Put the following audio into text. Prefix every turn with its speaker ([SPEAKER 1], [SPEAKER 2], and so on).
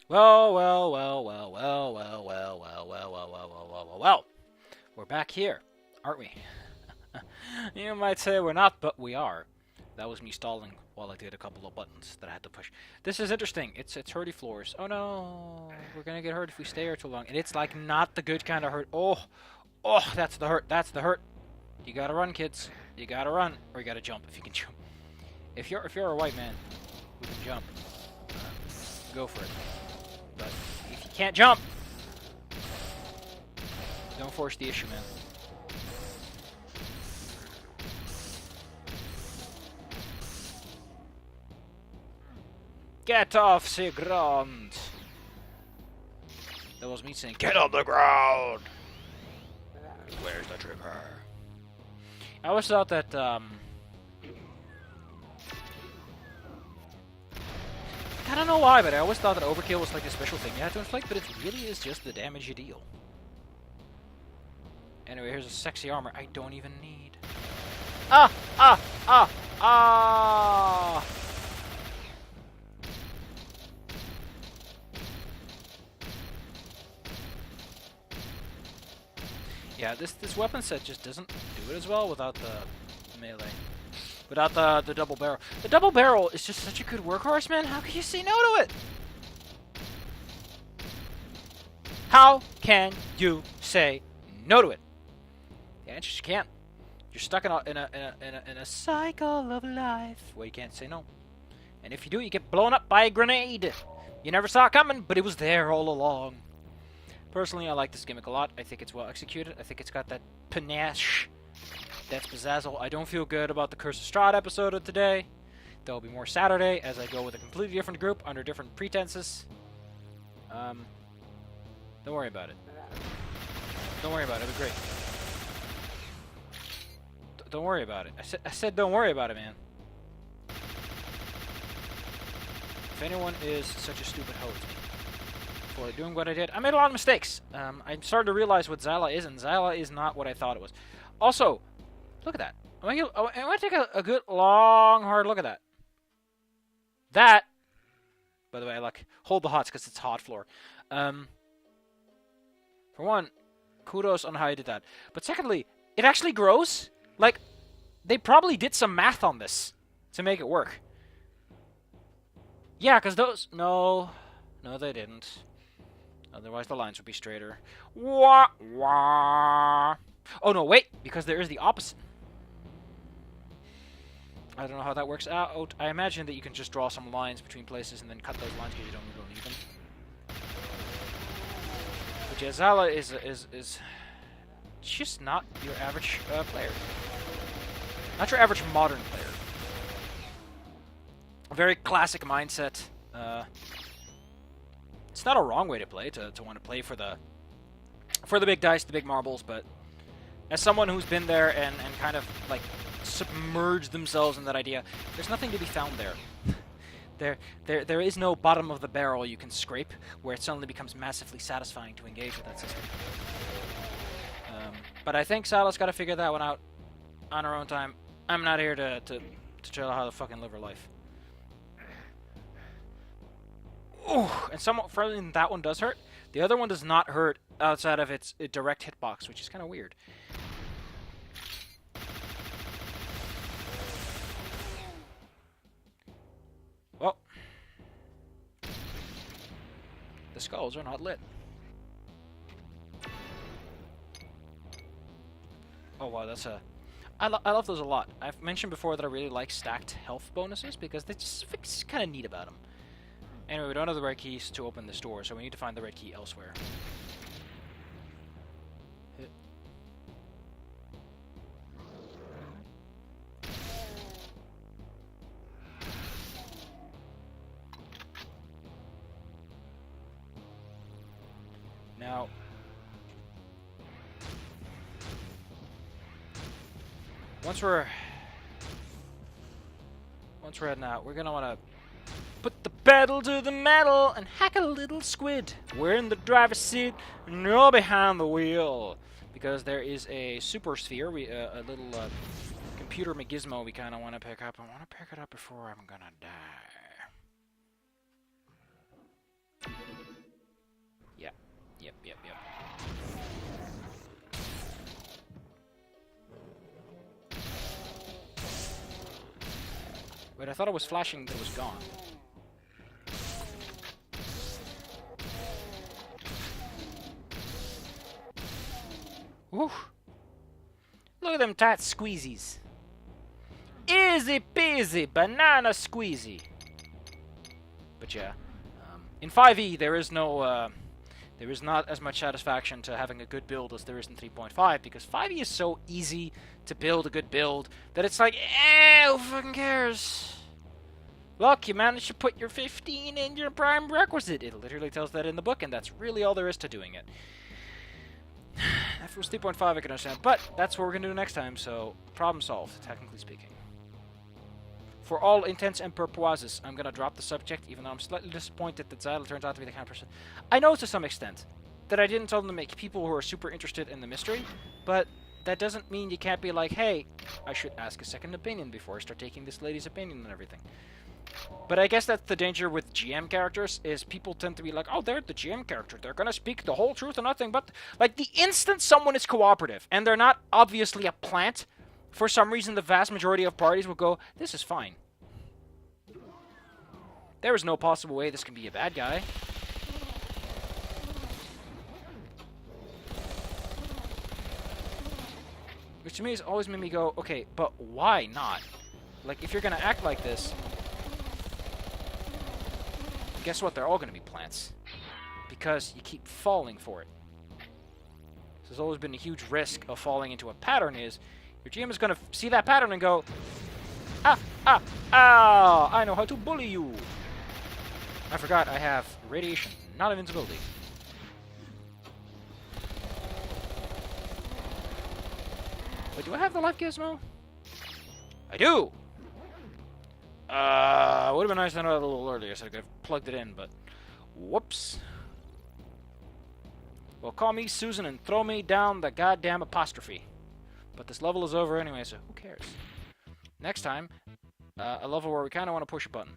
[SPEAKER 1] Well, well, well, well, well, well, well, well, well, well, well, well, well, well, well. We're back here, aren't we? You might say we're not, but we are. That was me stalling while I did a couple of buttons that I had to push. This is interesting. It's hurty floors. Oh no, we're gonna get hurt if we stay here too long. And it's like not the good kind of hurt. Oh, oh, that's the hurt. That's the hurt. You gotta run, kids. You gotta run, or you gotta jump if you can jump. If you're a white man who can jump, go for it. But if you can't jump, don't force the issue, man. Get off the ground! That was me saying, get on the ground! Where's the trigger? I always thought that, I don't know why, but I always thought that overkill was like a special thing you had to inflict, but it really is just the damage you deal. Anyway, here's a sexy armor I don't even need. Ah! Ah! Ah! Ah! Yeah, this weapon set just doesn't do it as well without the melee. Without the double barrel. The double barrel is just such a good workhorse, man. How can you say no to it? How can you say no to it? The answer is you can't. You're stuck in a cycle of life where you can't say no. And if you do, you get blown up by a grenade. You never saw it coming, but it was there all along. Personally, I like this gimmick a lot. I think it's well executed. I think it's got that panache. That's pizzazzle. I don't feel good about the Curse of Strahd episode of today. There will be more Saturday as I go with a completely different group under different pretenses. Don't worry about it. Don't worry about it. It'll be great. Don't worry about it. I said don't worry about it, man. If anyone is such a stupid hoe, it's me. For doing what I did. I made a lot of mistakes. I'm starting to realize what Xyla is, and Xyla is not what I thought it was. Also, look at that. I want to take a good, long, hard look at that. That, by the way, I like hold the hots because it's hot floor. For one, kudos on how you did that. But secondly, it actually grows. Like, they probably did some math on this to make it work. Yeah, because those... No, they didn't. Otherwise, the lines would be straighter. Wah, wah. Oh, no, wait, because there is the opposite. I don't know how that works out. I imagine that you can just draw some lines between places and then cut those lines because you don't need them. But yeah, Xyla is just not your average player. Not your average modern player. A very classic mindset. It's not a wrong way to play, to want to play for the big dice, the big marbles, but as someone who's been there and kind of like submerged themselves in that idea, there's nothing to be found there. There is no bottom of the barrel you can scrape where it suddenly becomes massively satisfying to engage with that system. But I think Xyla's got to figure that one out on her own time. I'm not here to tell her how to fucking live her life. Ooh, and somewhat further than that one does hurt. The other one does not hurt outside of its direct hitbox, which is kind of weird. Well, the skulls are not lit. Oh wow, that's a... I love those a lot. I've mentioned before that I really like stacked health bonuses because they just kind of neat about them. Anyway, we don't have the red keys to open this door, so we need to find the red key elsewhere. Now, once we're heading out, we're gonna want to put the pedal to the metal and hack a little squid. We're in the driver's seat and you're behind the wheel. Because there is a super sphere, a little computer gizmo we kind of want to pick up. I want to pick it up before I'm gonna die. Wait, I thought it was flashing that it was gone. Woo! Look at them tight squeezies. Easy peasy banana squeezy. But yeah, in 5e there is no, there is not as much satisfaction to having a good build as there is in 3.5 because 5e is so easy to build a good build that it's like, who fucking cares? Look, you managed to put your 15 in your prime requisite. It literally tells that in the book, and that's really all there is to doing it. If it was 3.5, I could understand, but that's what we're going to do next time, so problem solved, technically speaking. For all intents and purposes, I'm going to drop the subject, even though I'm slightly disappointed that Zydle turns out to be the kind of person. I know to some extent that I didn't tell them to make people who are super interested in the mystery, but that doesn't mean you can't be like, hey, I should ask a second opinion before I start taking this lady's opinion and everything. But I guess that's the danger with GM characters, is people tend to be like, oh, they're the GM character. They're going to speak the whole truth and nothing but... Like, the instant someone is cooperative, and they're not obviously a plant, for some reason the vast majority of parties will go, this is fine. There is no possible way this can be a bad guy. Which to me has always made me go, okay, but why not? Like, if you're going to act like this... Guess what? They're all going to be plants. Because you keep falling for it. So there's always been a huge risk of falling into a pattern is, your GM is going to see that pattern and go, I know how to bully you. I forgot I have radiation, not invincibility. But do I have the life gizmo? I do! Would have been nice to know that a little earlier so I could have plugged it in, but whoops. Well, call me Susan and throw me down the goddamn apostrophe. But this level is over anyway, so who cares? Next time, a level where we kind of want to push a button.